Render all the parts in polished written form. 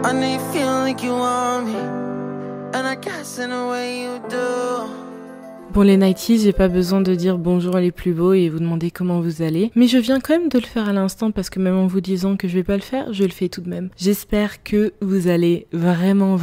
I know you feel like you want me, and I guess in a way you do. Bon, les 90s, j'ai pas besoin de dire bonjour les plus beaux et vous demander comment vous allez, mais je viens quand même de le faire à l'instant parce que même en vous disant que je vais pas le faire, je le fais tout de même. J'espère que vous allez vraiment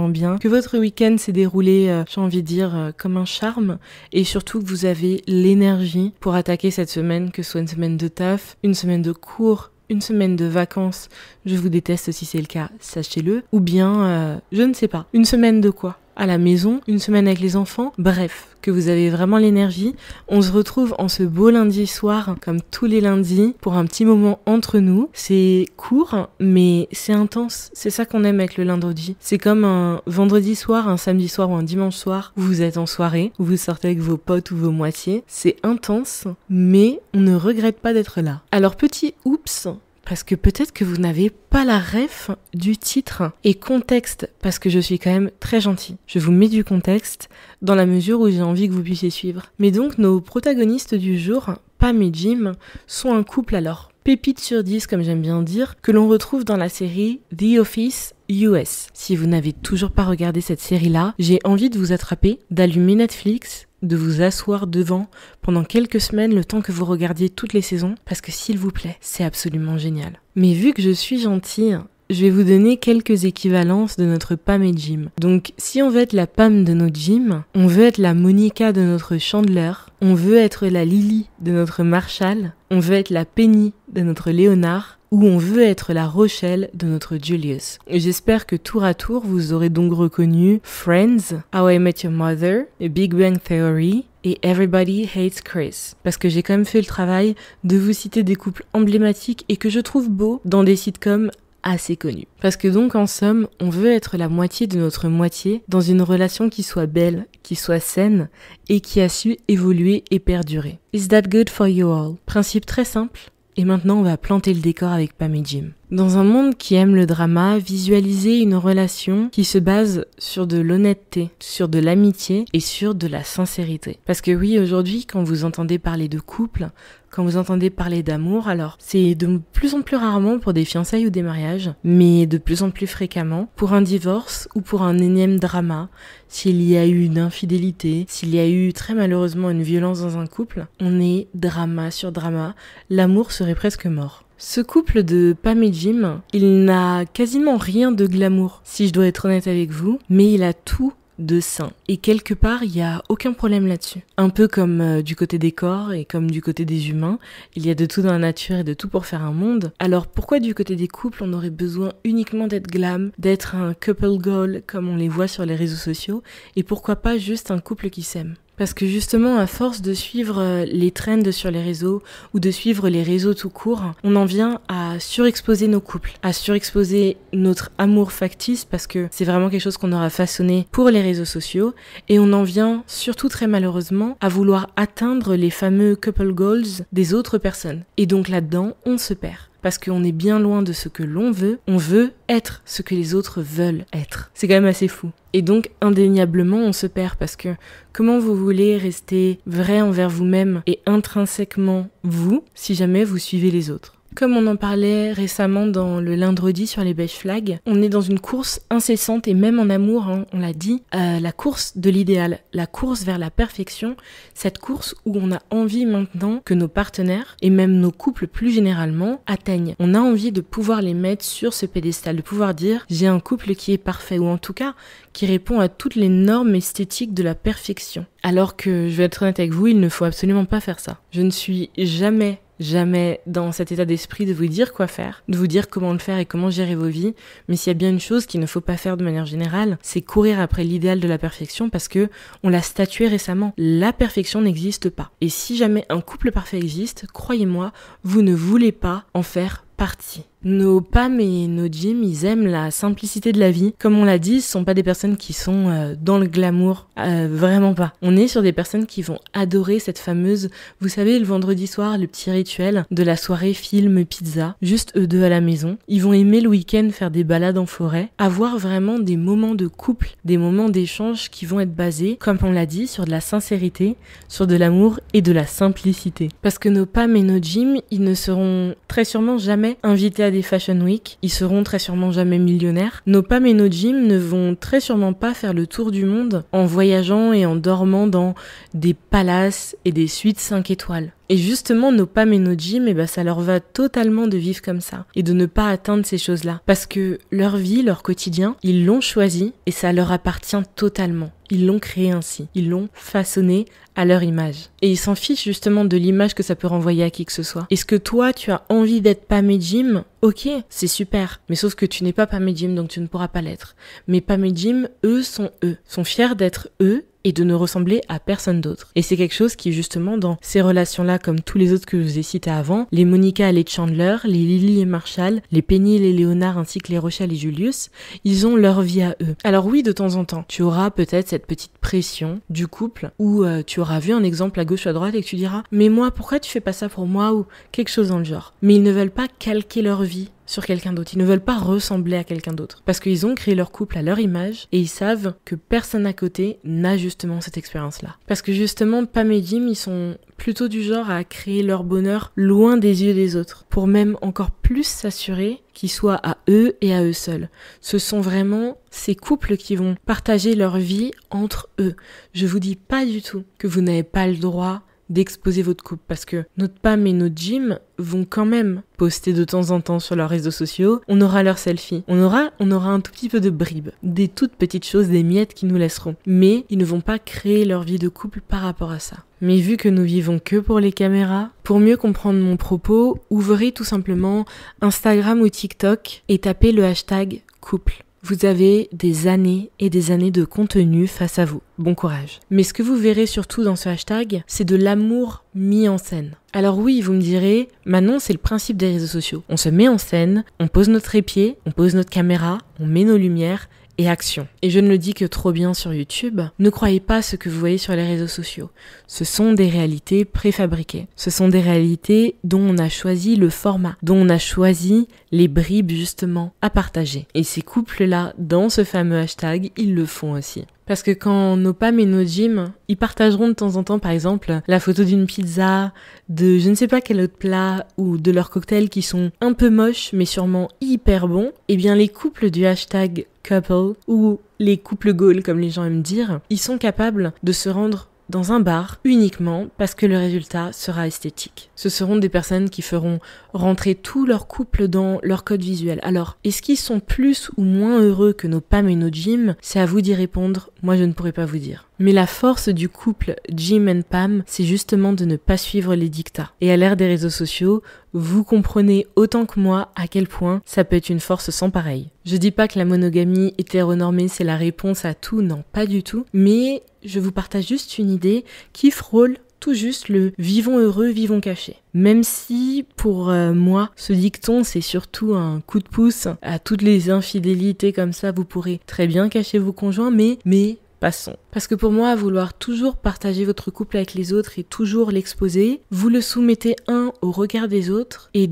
bien, que votre week-end s'est déroulé, j'ai envie de dire, comme un charme, et surtout que vous avez l'énergie pour attaquer cette semaine, que ce soit une semaine de taf, une semaine de cours, une semaine de vacances, je vous déteste si c'est le cas, sachez-le, ou bien, je ne sais pas, une semaine de quoi ? À la maison, une semaine avec les enfants, bref, que vous avez vraiment l'énergie. On se retrouve en ce beau lundi soir, comme tous les lundis, pour un petit moment entre nous. C'est court, mais c'est intense. C'est ça qu'on aime avec le lundi. C'est comme un vendredi soir, un samedi soir ou un dimanche soir, où vous êtes en soirée, où vous sortez avec vos potes ou vos moitiés. C'est intense, mais on ne regrette pas d'être là. Alors petit oups, parce que peut-être que vous n'avez pas la ref du titre et contexte, parce que je suis quand même très gentille. Je vous mets du contexte dans la mesure où j'ai envie que vous puissiez suivre. Mais donc nos protagonistes du jour, Pam et Jim, sont un couple alors pépite sur 10 comme j'aime bien dire, que l'on retrouve dans la série The Office US. Si vous n'avez toujours pas regardé cette série-là, j'ai envie de vous attraper, d'allumer Netflix, de vous asseoir devant pendant quelques semaines le temps que vous regardiez toutes les saisons, parce que s'il vous plaît, c'est absolument génial. Mais vu que je suis gentille, je vais vous donner quelques équivalences de notre Pam et Jim. Donc si on veut être la Pam de notre Jim, on veut être la Monica de notre Chandler, on veut être la Lily de notre Marshall, on veut être la Penny de notre Léonard, ou on veut être la Rochelle de notre Julius. J'espère que tour à tour, vous aurez donc reconnu Friends, How I Met Your Mother, Big Bang Theory et Everybody Hates Chris. Parce que j'ai quand même fait le travail de vous citer des couples emblématiques et que je trouve beaux dans des sitcoms assez connus. Parce que donc en somme, on veut être la moitié de notre moitié dans une relation qui soit belle, qui soit saine et qui a su évoluer et perdurer. Is that good for you all? Principe très simple. Et maintenant, on va planter le décor avec Pam et Jim. Dans un monde qui aime le drama, visualisez une relation qui se base sur de l'honnêteté, sur de l'amitié et sur de la sincérité. Parce que oui, aujourd'hui, quand vous entendez parler de couple, quand vous entendez parler d'amour, alors c'est de plus en plus rarement pour des fiançailles ou des mariages, mais de plus en plus fréquemment pour un divorce ou pour un énième drama, s'il y a eu une infidélité, s'il y a eu très malheureusement une violence dans un couple, on est drama sur drama, l'amour serait presque mort. Ce couple de Pam et Jim, il n'a quasiment rien de glamour, si je dois être honnête avec vous, mais il a tout de sain. Et quelque part, il n'y a aucun problème là-dessus. Un peu comme du côté des corps et comme du côté des humains, il y a de tout dans la nature et de tout pour faire un monde. Alors pourquoi du côté des couples, on aurait besoin uniquement d'être glam, d'être un couple goal comme on les voit sur les réseaux sociaux, et pourquoi pas juste un couple qui s'aime ? Parce que justement, à force de suivre les trends sur les réseaux ou de suivre les réseaux tout court, on en vient à surexposer nos couples, à surexposer notre amour factice parce que c'est vraiment quelque chose qu'on aura façonné pour les réseaux sociaux et on en vient surtout très malheureusement à vouloir atteindre les fameux couple goals des autres personnes. Et donc là-dedans, on se perd. Parce qu'on est bien loin de ce que l'on veut, on veut être ce que les autres veulent être. C'est quand même assez fou. Et donc, indéniablement, on se perd parce que comment vous voulez rester vrai envers vous-même et intrinsèquement vous, si jamais vous suivez les autres ? Comme on en parlait récemment dans le lundi sur les beige flags, on est dans une course incessante et même en amour, on l'a dit, la course de l'idéal, la course vers la perfection, cette course où on a envie maintenant que nos partenaires et même nos couples plus généralement atteignent. On a envie de pouvoir les mettre sur ce pédestal, de pouvoir dire j'ai un couple qui est parfait ou en tout cas qui répond à toutes les normes esthétiques de la perfection. Alors que, je vais être honnête avec vous, il ne faut absolument pas faire ça. Je ne suis jamais dans cet état d'esprit de vous dire quoi faire, de vous dire comment le faire et comment gérer vos vies, mais s'il y a bien une chose qu'il ne faut pas faire de manière générale, c'est courir après l'idéal de la perfection parce que on l'a statué récemment, la perfection n'existe pas. Et si jamais un couple parfait existe, croyez-moi, vous ne voulez pas en faire partie. Nos Pam et nos Jim, ils aiment la simplicité de la vie. Comme on l'a dit, ce sont pas des personnes qui sont dans le glamour, vraiment pas. On est sur des personnes qui vont adorer cette fameuse, vous savez, le vendredi soir, le petit rituel de la soirée film pizza, juste eux deux à la maison. Ils vont aimer le week-end faire des balades en forêt, avoir vraiment des moments de couple, des moments d'échange qui vont être basés, comme on l'a dit, sur de la sincérité, sur de l'amour et de la simplicité. Parce que nos Pam et nos Jim, ils ne seront très sûrement jamais jamais invités à des fashion week, ils seront très sûrement jamais millionnaires. Nos Pam et nos Jim ne vont très sûrement pas faire le tour du monde en voyageant et en dormant dans des palaces et des suites 5 étoiles. Et justement, nos Pam et nos Jim, ça leur va totalement de vivre comme ça et de ne pas atteindre ces choses-là. Parce que leur vie, leur quotidien, ils l'ont choisi et ça leur appartient totalement. Ils l'ont créé ainsi. Ils l'ont façonné à leur image. Et ils s'en fichent justement de l'image que ça peut renvoyer à qui que ce soit. Est-ce que toi, tu as envie d'être Pam et Jim ? Ok, c'est super. Mais sauf que tu n'es pas Pam et Jim, donc tu ne pourras pas l'être. Mais Pam et Jim, eux, sont fiers d'être eux et de ne ressembler à personne d'autre. Et c'est quelque chose qui, justement, dans ces relations-là, comme tous les autres que je vous ai cités avant, les Monica et les Chandler, les Lily et Marshall, les Penny et les Léonard, ainsi que les Rochelle et Julius, ils ont leur vie à eux. Alors oui, de temps en temps, tu auras peut-être cette petite pression du couple où tu auras vu un exemple à gauche ou à droite et que tu diras « Mais moi, pourquoi tu fais pas ça pour moi ?» ou quelque chose dans le genre. Mais ils ne veulent pas calquer leur vie sur quelqu'un d'autre. Ils ne veulent pas ressembler à quelqu'un d'autre. Parce qu'ils ont créé leur couple à leur image et ils savent que personne à côté n'a justement cette expérience-là. Parce que justement, Pam et Jim, ils sont plutôt du genre à créer leur bonheur loin des yeux des autres. Pour même encore plus s'assurer qu'ils soient à eux et à eux seuls. Ce sont vraiment ces couples qui vont partager leur vie entre eux. Je vous dis pas du tout que vous n'avez pas le droit d'exposer votre couple parce que notre Pam et notre Jim vont quand même poster de temps en temps sur leurs réseaux sociaux. On aura leurs selfies. On aura un tout petit peu de bribes. Des toutes petites choses, des miettes qui nous laisseront. Mais ils ne vont pas créer leur vie de couple par rapport à ça. Mais vu que nous vivons que pour les caméras, pour mieux comprendre mon propos, ouvrez tout simplement Instagram ou TikTok et tapez le hashtag couple. Vous avez des années et des années de contenu face à vous. Bon courage. Mais ce que vous verrez surtout dans ce hashtag, c'est de l'amour mis en scène. Alors oui, vous me direz, Manon, c'est le principe des réseaux sociaux. On se met en scène, on pose notre trépied, on pose notre caméra, on met nos lumières et action. Et je ne le dis que trop bien sur YouTube, ne croyez pas ce que vous voyez sur les réseaux sociaux. Ce sont des réalités préfabriquées. Ce sont des réalités dont on a choisi le format, dont on a choisi les bribes justement à partager. Et ces couples-là, dans ce fameux hashtag, ils le font aussi. Parce que quand nos Pam et nos Jim, ils partageront de temps en temps, par exemple, la photo d'une pizza, de je ne sais pas quel autre plat, ou de leurs cocktails qui sont un peu moches, mais sûrement hyper bons, eh bien les couples du hashtag couple, ou les couples goals, comme les gens aiment dire, ils sont capables de se rendre dans un bar uniquement parce que le résultat sera esthétique. Ce seront des personnes qui feront rentrer tout leur couple dans leur code visuel. Alors, est-ce qu'ils sont plus ou moins heureux que nos Pam et nos Jim ? C'est à vous d'y répondre, moi je ne pourrais pas vous dire. Mais la force du couple Jim and Pam, c'est justement de ne pas suivre les dictats. Et à l'ère des réseaux sociaux, vous comprenez autant que moi à quel point ça peut être une force sans pareille. Je dis pas que la monogamie hétéronormée c'est la réponse à tout, non, pas du tout. Mais je vous partage juste une idée qui frôle tout juste le « vivons heureux, vivons cachés ». Même si, pour moi, ce dicton, c'est surtout un coup de pouce à toutes les infidélités comme ça, vous pourrez très bien cacher vos conjoints, mais passons. Parce que pour moi, vouloir toujours partager votre couple avec les autres et toujours l'exposer, vous le soumettez au regard des autres et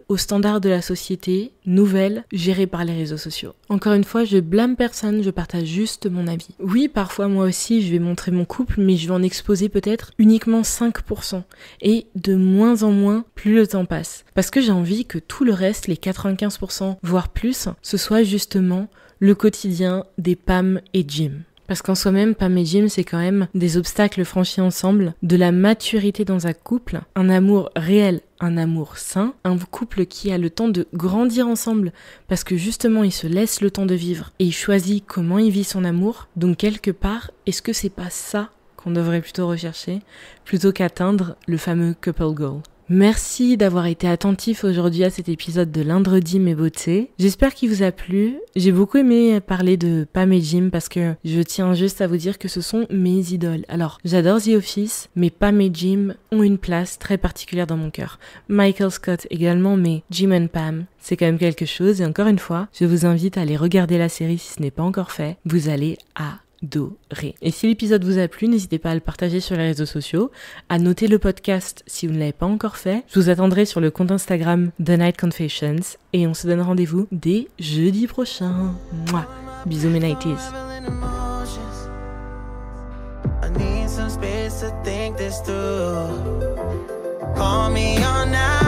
aux standards de la société nouvelle gérée par les réseaux sociaux. Encore une fois, je blâme personne, je partage juste mon avis. Oui, parfois moi aussi, je vais montrer mon couple, mais je vais en exposer peut-être uniquement 5%. Et de moins en moins, plus le temps passe. Parce que j'ai envie que tout le reste, les 95%, voire plus, ce soit justement le quotidien des Pam et Jim. Parce qu'en soi-même, Pam et Jim, c'est quand même des obstacles franchis ensemble, de la maturité dans un couple, un amour réel, un amour sain, un couple qui a le temps de grandir ensemble, parce que justement, il se laisse le temps de vivre et il choisit comment il vit son amour. Donc quelque part, est-ce que c'est pas ça qu'on devrait plutôt rechercher, plutôt qu'atteindre le fameux couple goal ? Merci d'avoir été attentif aujourd'hui à cet épisode de Lundi mes beautés. J'espère qu'il vous a plu. J'ai beaucoup aimé parler de Pam et Jim parce que je tiens juste à vous dire que ce sont mes idoles. Alors, j'adore The Office, mais Pam et Jim ont une place très particulière dans mon cœur. Michael Scott également, mais Jim and Pam, c'est quand même quelque chose. Et encore une fois, je vous invite à aller regarder la série si ce n'est pas encore fait. Vous allez adorer. Et si l'épisode vous a plu, n'hésitez pas à le partager sur les réseaux sociaux, à noter le podcast si vous ne l'avez pas encore fait. Je vous attendrai sur le compte Instagram The Night Confessions et on se donne rendez-vous dès jeudi prochain. Mouah. Bisous mes nighties. Call me all night.